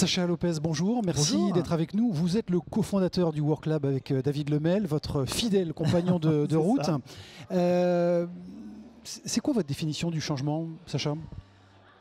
Sacha Lopez, bonjour, merci d'être avec nous. Vous êtes le cofondateur du WorkLab avec David Lemel, votre fidèle compagnon de route. C'est quoi votre définition du changement, Sacha ?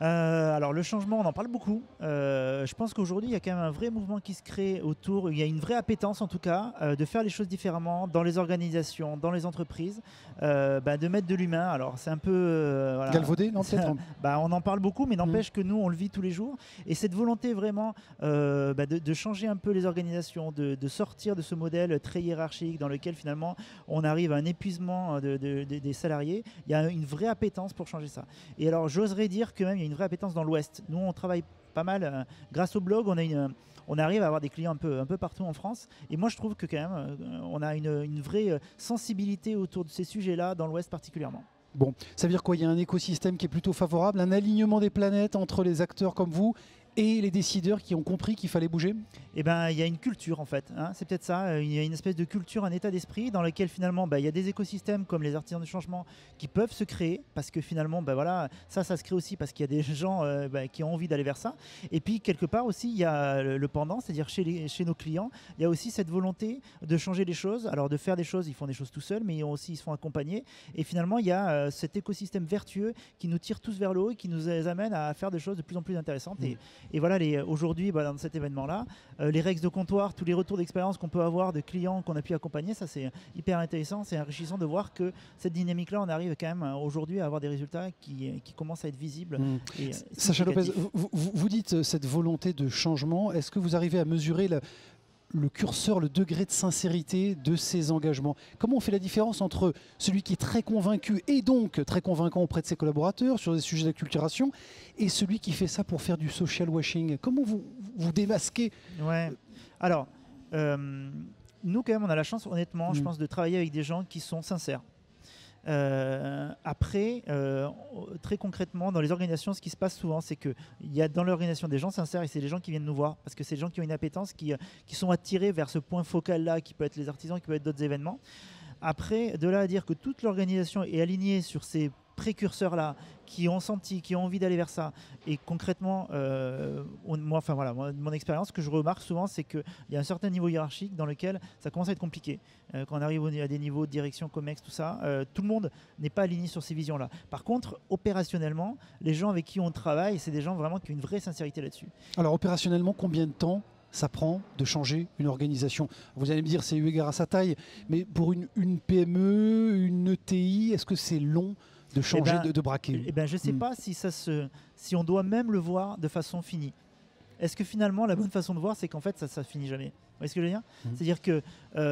Alors le changement, on en parle beaucoup. Je pense qu'aujourd'hui, il y a quand même un vrai mouvement qui se crée autour. Il y a une vraie appétence, en tout cas, de faire les choses différemment dans les organisations, dans les entreprises, de mettre de l'humain. Alors c'est un peu voilà, galvaudé, non peut-être. On en parle beaucoup, mais n'empêche que nous, on le vit tous les jours. Et cette volonté vraiment de changer un peu les organisations, de sortir de ce modèle très hiérarchique dans lequel finalement on arrive à un épuisement des salariés. Il y a une vraie appétence pour changer ça. Et alors j'oserais dire que même il y a une vraie appétence dans l'Ouest. Nous, on travaille pas mal. Grâce au blog, on arrive à avoir des clients un peu partout en France. Et moi, je trouve que quand même, on a une vraie sensibilité autour de ces sujets-là, dans l'Ouest particulièrement. Bon, ça veut dire quoi ? Il y a un écosystème qui est plutôt favorable, un alignement des planètes entre les acteurs comme vous et les décideurs qui ont compris qu'il fallait bouger ? Eh ben, il y a une culture en fait, hein. C'est peut-être ça, il y a une espèce de culture, un état d'esprit dans lequel finalement il y a des écosystèmes comme les artisans du changement qui peuvent se créer parce que finalement voilà, ça se crée aussi parce qu'il y a des gens qui ont envie d'aller vers ça. Et puis quelque part aussi il y a le pendant, c'est-à-dire chez nos clients, il y a aussi cette volonté de changer les choses, alors de faire des choses, ils font des choses tout seuls mais ils se font accompagner et finalement il y a cet écosystème vertueux qui nous tire tous vers le haut et qui nous amène à faire des choses de plus en plus intéressantes. Et voilà, aujourd'hui, dans cet événement-là, les règles de comptoir, tous les retours d'expérience qu'on peut avoir de clients qu'on a pu accompagner, ça c'est hyper intéressant, c'est enrichissant de voir que cette dynamique-là, on arrive quand même aujourd'hui à avoir des résultats qui commencent à être visibles. Sacha Lopez, vous dites cette volonté de changement, est-ce que vous arrivez à mesurer le curseur, le degré de sincérité de ces engagements? Comment on fait la différence entre celui qui est très convaincu et donc très convaincant auprès de ses collaborateurs sur des sujets d'acculturation et celui qui fait ça pour faire du social washing? Comment vous démasquez? Ouais. Alors, nous quand même on a la chance honnêtement, je pense, de travailler avec des gens qui sont sincères. Après, très concrètement, dans les organisations, ce qui se passe souvent, c'est qu'il y a dans l'organisation des gens sincères et c'est des gens qui viennent nous voir parce que c'est des gens qui ont une appétence, qui sont attirés vers ce point focal-là, qui peut être les artisans, qui peut être d'autres événements. Après, de là à dire que toute l'organisation est alignée sur ces précurseurs-là, qui ont senti, qui ont envie d'aller vers ça. Et concrètement, mon expérience, ce que je remarque souvent, c'est qu'il y a un certain niveau hiérarchique dans lequel ça commence à être compliqué. Quand on arrive à des niveaux de direction, COMEX, tout ça, tout le monde n'est pas aligné sur ces visions-là. Par contre, opérationnellement, les gens avec qui on travaille, c'est des gens vraiment qui ont une vraie sincérité là-dessus. Alors opérationnellement, combien de temps ça prend de changer une organisation? Vous allez me dire, c'est eu égard à sa taille, mais pour une PME, une ETI, est-ce que c'est long de changer, de braquer? Je ne sais pas si on doit même le voir de façon finie. Est-ce que finalement, la bonne façon de voir, c'est qu'en fait, ça finit jamais? Vous voyez ce que je veux dire? C'est-à-dire que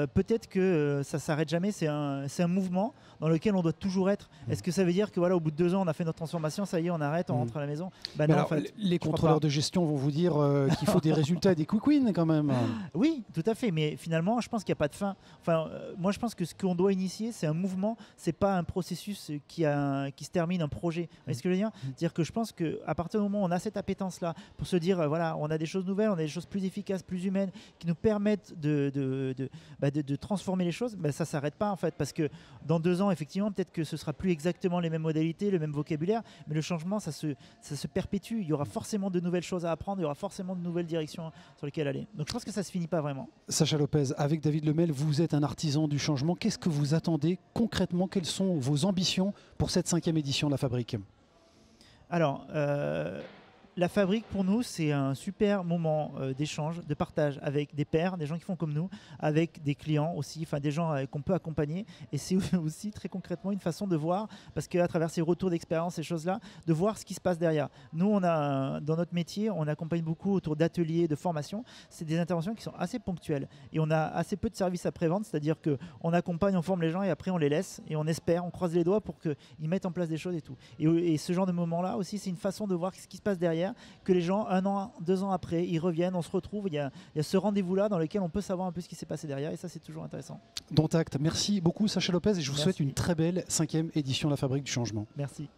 peut-être que ça ne s'arrête jamais, c'est un mouvement dans lequel on doit toujours être. Est-ce que ça veut dire que voilà, au bout de 2 ans, on a fait notre transformation, ça y est, on arrête, on rentre à la maison? Non, alors, en fait, les contrôleurs de gestion vont vous dire qu'il faut des résultats et des quick wins quand même. Oui, tout à fait, mais finalement, je pense qu'il n'y a pas de fin. Enfin, moi, je pense que ce qu'on doit initier, c'est un mouvement, c'est pas un processus qui se termine, un projet. Vous voyez ce que je veux dire? C'est-à-dire que je pense qu'à partir du moment où on a cette appétence-là pour se dire, voilà, on a des choses nouvelles, on a des choses plus efficaces, plus humaines, qui nous permettent de transformer les choses, ça ne s'arrête pas en fait, parce que dans 2 ans, effectivement, peut-être que ce sera plus exactement les mêmes modalités, le même vocabulaire, mais le changement, ça se perpétue. Il y aura forcément de nouvelles choses à apprendre, il y aura forcément de nouvelles directions sur lesquelles aller. Donc je pense que ça ne se finit pas vraiment. Sacha Lopez, avec David Lemel, vous êtes un artisan du changement. Qu'est-ce que vous attendez concrètement? Quelles sont vos ambitions pour cette 5e édition de la Fabrique? Alors, la Fabrique, pour nous, c'est un super moment d'échange, de partage avec des pairs, des gens qui font comme nous, avec des clients aussi, enfin des gens qu'on peut accompagner. Et c'est aussi très concrètement une façon de voir, parce qu'à travers ces retours d'expérience, ces choses-là, de voir ce qui se passe derrière. Nous, dans notre métier, on accompagne beaucoup autour d'ateliers, de formations. C'est des interventions qui sont assez ponctuelles. Et on a assez peu de services après-vente, c'est-à-dire qu'on accompagne, on forme les gens et après on les laisse. Et on espère, on croise les doigts pour qu'ils mettent en place des choses et tout. Et ce genre de moment-là aussi, c'est une façon de voir ce qui se passe derrière, que les gens, 1 an, 2 ans après, ils reviennent, on se retrouve, il y a ce rendez-vous-là dans lequel on peut savoir un peu ce qui s'est passé derrière, et ça c'est toujours intéressant. Dont acte. Merci beaucoup Sacha Lopez et je vous souhaite une très belle 5e édition de la Fabrique du Changement. Merci.